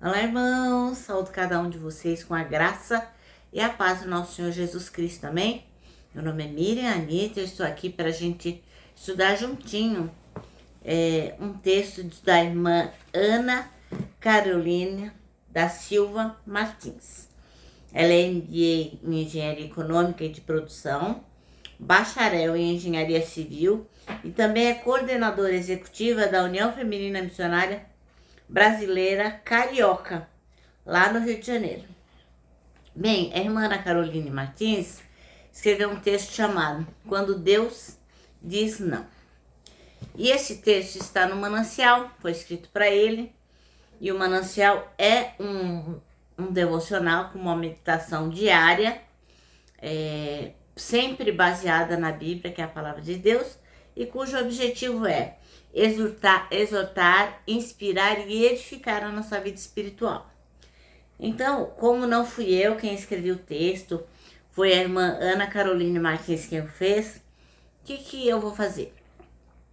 Olá, irmãos, saúdo cada um de vocês com a graça e a paz do nosso Senhor Jesus Cristo, amém? Meu nome é Miriam Anitta, eu estou aqui para a gente estudar juntinho um texto da irmã Ana Carolina da Silva Martins. Ela é MBA em Engenharia Econômica e de Produção, bacharel em Engenharia Civil e também é coordenadora executiva da União Feminina Missionária Brasileira Carioca, lá no Rio de Janeiro. Bem, a irmã Ana Carolina Martins escreveu um texto chamado Quando Deus Diz Não. E esse texto está no Manancial, foi escrito para ele, e o Manancial é um devocional com uma meditação diária, sempre baseada na Bíblia, que é a palavra de Deus, e cujo objetivo é exortar, inspirar e edificar a nossa vida espiritual. Então, como não fui eu quem escrevi o texto, foi a irmã Ana Carolina Martins quem o fez, o que eu vou fazer?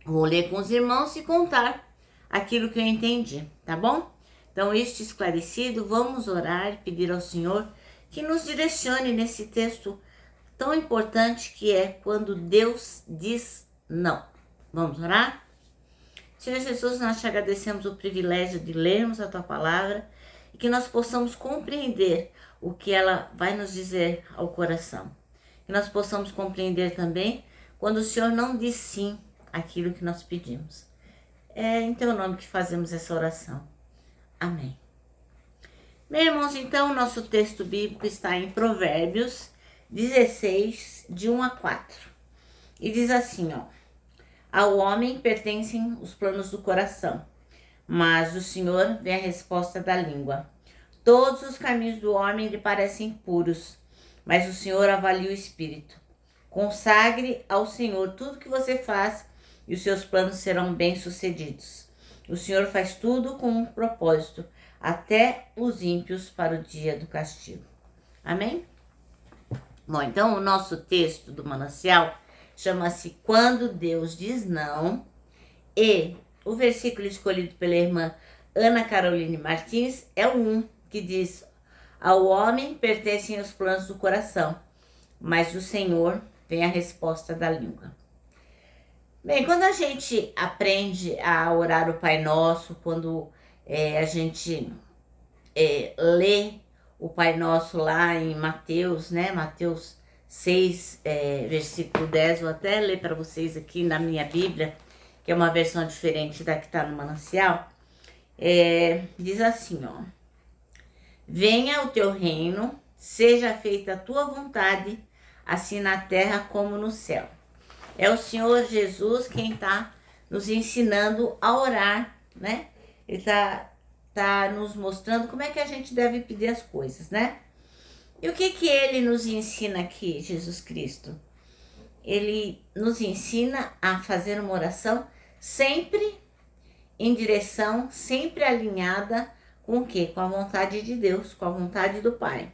Vou ler com os irmãos e contar aquilo que eu entendi, tá bom? Então, isto esclarecido, vamos orar e pedir ao Senhor que nos direcione nesse texto tão importante que é quando Deus diz não. Vamos orar? Senhor Jesus, nós te agradecemos o privilégio de lermos a tua palavra e que nós possamos compreender o que ela vai nos dizer ao coração. Que nós possamos compreender também quando o Senhor não diz sim àquilo que nós pedimos. É em teu nome que fazemos essa oração. Amém. Meus irmãos, então, nosso texto bíblico está em Provérbios 16, de 1 a 4. E diz assim, ó. Ao homem pertencem os planos do coração, mas do Senhor vem a resposta da língua. Todos os caminhos do homem lhe parecem puros, mas o Senhor avalia o espírito. Consagre ao Senhor tudo que você faz e os seus planos serão bem-sucedidos. O Senhor faz tudo com um propósito, até os ímpios para o dia do castigo. Amém? Bom, então o nosso texto do Manancial chama-se Quando Deus Diz Não, e o versículo escolhido pela irmã Ana Carolina Martins é o 1, que diz: ao homem pertencem os planos do coração, mas do Senhor vem a resposta da língua. Bem, quando a gente aprende a orar o Pai Nosso, quando a gente lê o Pai Nosso lá em Mateus, né? Mateus 6, versículo 10, vou até ler para vocês aqui na minha Bíblia, que é uma versão diferente da que está no Manancial. Diz assim, ó. Venha o teu reino, seja feita a tua vontade, assim na terra como no céu. É o Senhor Jesus quem está nos ensinando a orar, né? Ele está nos mostrando como é que a gente deve pedir as coisas, né? E o que ele nos ensina aqui, Jesus Cristo? Ele nos ensina a fazer uma oração sempre em direção, sempre alinhada com o quê? Com a vontade de Deus, com a vontade do Pai.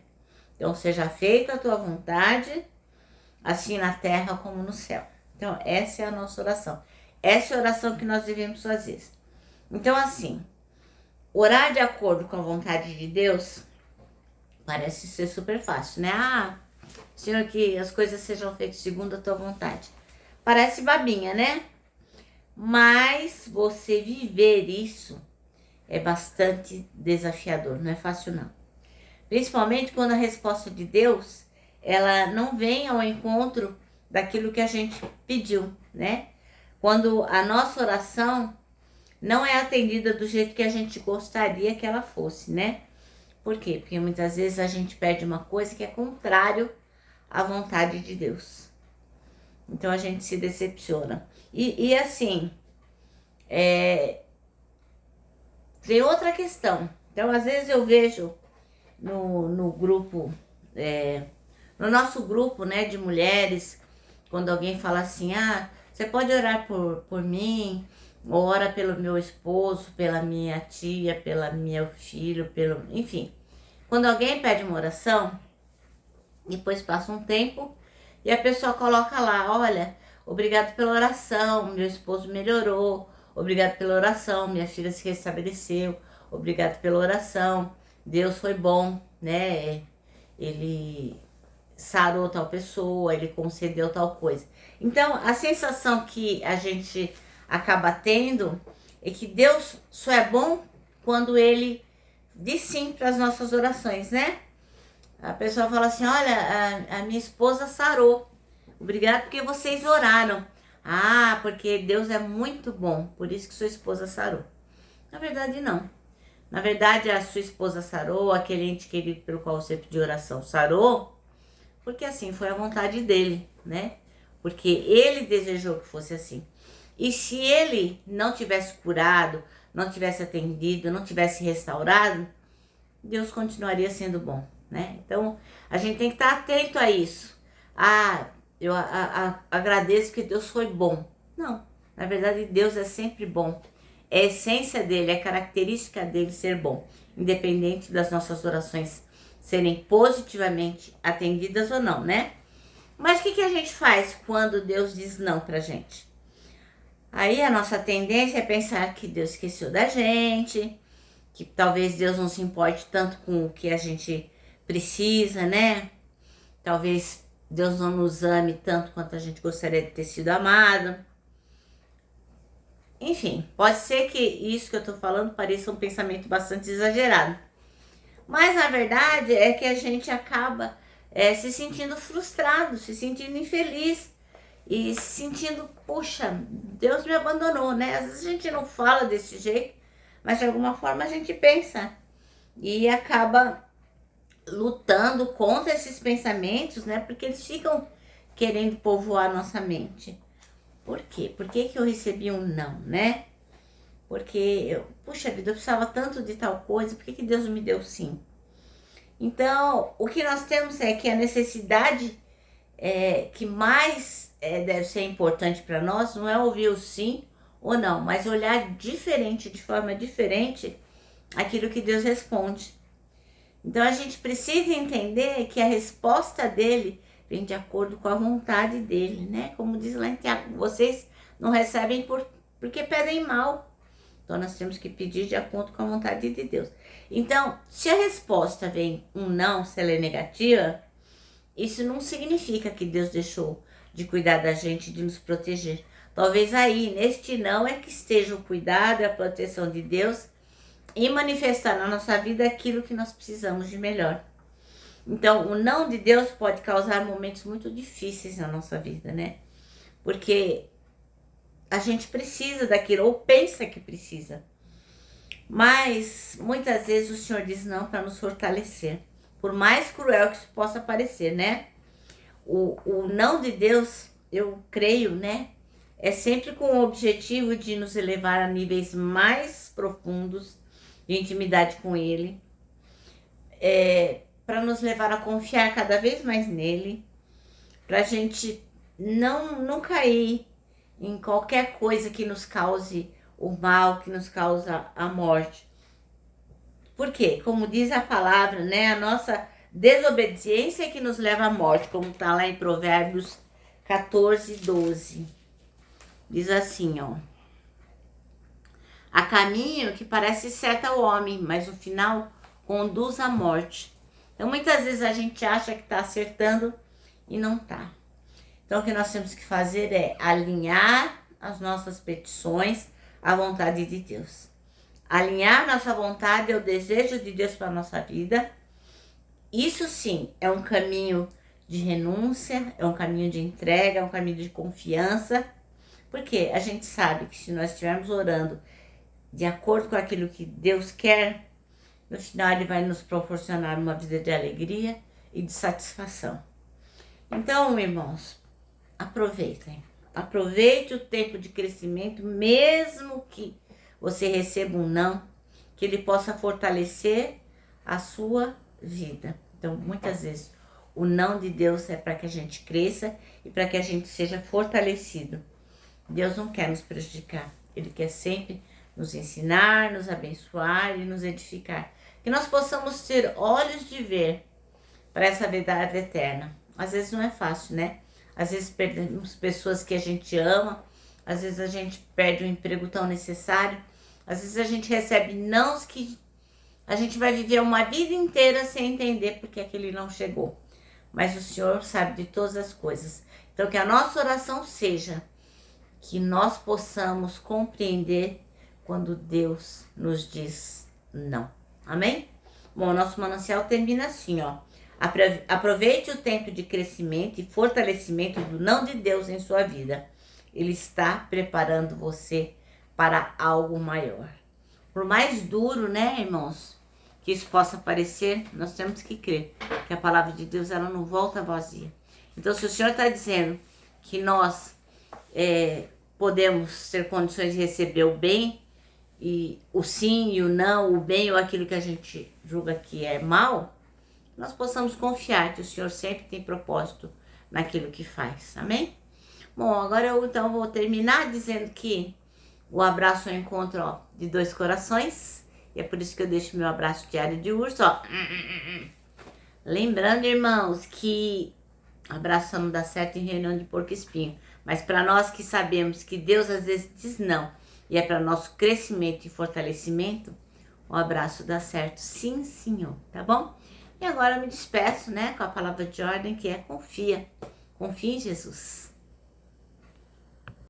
Então, seja feita a tua vontade, assim na terra como no céu. Então, essa é a nossa oração. Essa é a oração que nós devemos fazer. Então, assim, orar de acordo com a vontade de Deus parece ser super fácil, né? Senhor, que as coisas sejam feitas segundo a tua vontade. Parece babinha, né? Mas você viver isso é bastante desafiador, não é fácil não. Principalmente quando a resposta de Deus, ela não vem ao encontro daquilo que a gente pediu, né? Quando a nossa oração não é atendida do jeito que a gente gostaria que ela fosse, né? Por quê? Porque muitas vezes a gente pede uma coisa que é contrário à vontade de Deus. Então a gente se decepciona. E assim, tem outra questão. Então às vezes eu vejo no grupo, no nosso grupo, né, de mulheres, quando alguém fala assim, você pode orar por mim, ou ora pelo meu esposo, pela minha tia, pelo meu filho, enfim. Quando alguém pede uma oração, depois passa um tempo e a pessoa coloca lá, olha, obrigado pela oração, meu esposo melhorou, obrigado pela oração, minha filha se restabeleceu, obrigado pela oração, Deus foi bom, né? Ele sarou tal pessoa, ele concedeu tal coisa. Então, a sensação que a gente acaba tendo é que Deus só é bom quando ele diz sim para as nossas orações, né? A pessoa fala assim, olha, a minha esposa sarou. Obrigado porque vocês oraram. Ah, porque Deus é muito bom, por isso que sua esposa sarou. Na verdade, não. Na verdade, a sua esposa sarou, aquele ente querido pelo qual você pediu oração sarou, porque assim foi a vontade dele, né? Porque ele desejou que fosse assim. E se ele não tivesse curado, não tivesse atendido, não tivesse restaurado, Deus continuaria sendo bom, né? Então, a gente tem que estar atento a isso. Ah, eu agradeço que Deus foi bom. Não, na verdade, Deus é sempre bom. É a essência dele, é a característica dele ser bom, independente das nossas orações serem positivamente atendidas ou não, né? Mas o que a gente faz quando Deus diz não pra gente? Aí a nossa tendência é pensar que Deus esqueceu da gente, que talvez Deus não se importe tanto com o que a gente precisa, né? Talvez Deus não nos ame tanto quanto a gente gostaria de ter sido amado. Enfim, pode ser que isso que eu tô falando pareça um pensamento bastante exagerado. Mas na verdade é que a gente acaba se sentindo frustrado, se sentindo infeliz e se sentindo, puxa, Deus me abandonou, né? Às vezes a gente não fala desse jeito, mas de alguma forma a gente pensa e acaba lutando contra esses pensamentos, né? Porque eles ficam querendo povoar nossa mente. Por quê? Por que eu recebi um não, né? Porque, puxa vida, eu precisava tanto de tal coisa, por que Deus me deu sim? Então, o que nós temos é que a necessidade que mais deve ser importante para nós não é ouvir o sim ou não, mas olhar diferente, de forma diferente, aquilo que Deus responde. Então, a gente precisa entender que a resposta dele vem de acordo com a vontade dele, né? Como diz lá em Tiago, vocês não recebem porque pedem mal. Então, nós temos que pedir de acordo com a vontade de Deus. Então, se a resposta vem um não, se ela é negativa, isso não significa que Deus deixou de cuidar da gente, de nos proteger. Talvez aí, neste não, é que esteja o cuidado e a proteção de Deus e manifestar na nossa vida aquilo que nós precisamos de melhor. Então, o não de Deus pode causar momentos muito difíceis na nossa vida, né? Porque a gente precisa daquilo, ou pensa que precisa. Mas, muitas vezes, o Senhor diz não para nos fortalecer. Por mais cruel que isso possa parecer, né? O não de Deus, eu creio, né? É sempre com o objetivo de nos elevar a níveis mais profundos de intimidade com Ele. Para nos levar a confiar cada vez mais nele. Para a gente não cair em qualquer coisa que nos cause o mal, que nos causa a morte. Por quê? Como diz a palavra, né? A nossa desobediência é que nos leva à morte, como está lá em Provérbios 14, 12. Diz assim, ó. Há caminho que parece certo ao homem, mas o final conduz à morte. Então, muitas vezes a gente acha que está acertando e não está. Então, o que nós temos que fazer é alinhar as nossas petições à vontade de Deus. Alinhar nossa vontade ao desejo de Deus para a nossa vida. Isso sim é um caminho de renúncia, é um caminho de entrega, é um caminho de confiança. Porque a gente sabe que se nós estivermos orando de acordo com aquilo que Deus quer, no final Ele vai nos proporcionar uma vida de alegria e de satisfação. Então, irmãos, aproveitem. Aproveite o tempo de crescimento, mesmo que você receba um não, que ele possa fortalecer a sua vida. Então, muitas vezes, o não de Deus é para que a gente cresça e para que a gente seja fortalecido. Deus não quer nos prejudicar. Ele quer sempre nos ensinar, nos abençoar e nos edificar. Que nós possamos ter olhos de ver para essa verdade eterna. Às vezes não é fácil, né? Às vezes perdemos pessoas que a gente ama, às vezes a gente perde um emprego tão necessário, Às vezes a gente recebe nãos que a gente vai viver uma vida inteira sem entender porque aquele não chegou. Mas o Senhor sabe de todas as coisas. Então que a nossa oração seja que nós possamos compreender quando Deus nos diz não. Amém? Bom, o nosso manancial termina assim, ó. Aproveite o tempo de crescimento e fortalecimento do não de Deus em sua vida. Ele está preparando você para algo maior. Por mais duro, né, irmãos, que isso possa parecer, nós temos que crer que a palavra de Deus, ela não volta vazia. Então, se o Senhor está dizendo que nós podemos ter condições de receber o bem, e o sim e o não, o bem ou aquilo que a gente julga que é mal, nós possamos confiar que o Senhor sempre tem propósito naquilo que faz, amém? Bom, agora eu então vou terminar dizendo que o abraço é um encontro, ó, de dois corações, e é por isso que eu deixo meu abraço diário de urso, ó. Lembrando, irmãos, que abraço não dá certo em reunião de porco-espinho, mas para nós que sabemos que Deus às vezes diz não, e é para nosso crescimento e fortalecimento, o abraço dá certo, sim, senhor, tá bom? E agora eu me despeço, né, com a palavra de ordem que é confia. Confia em Jesus.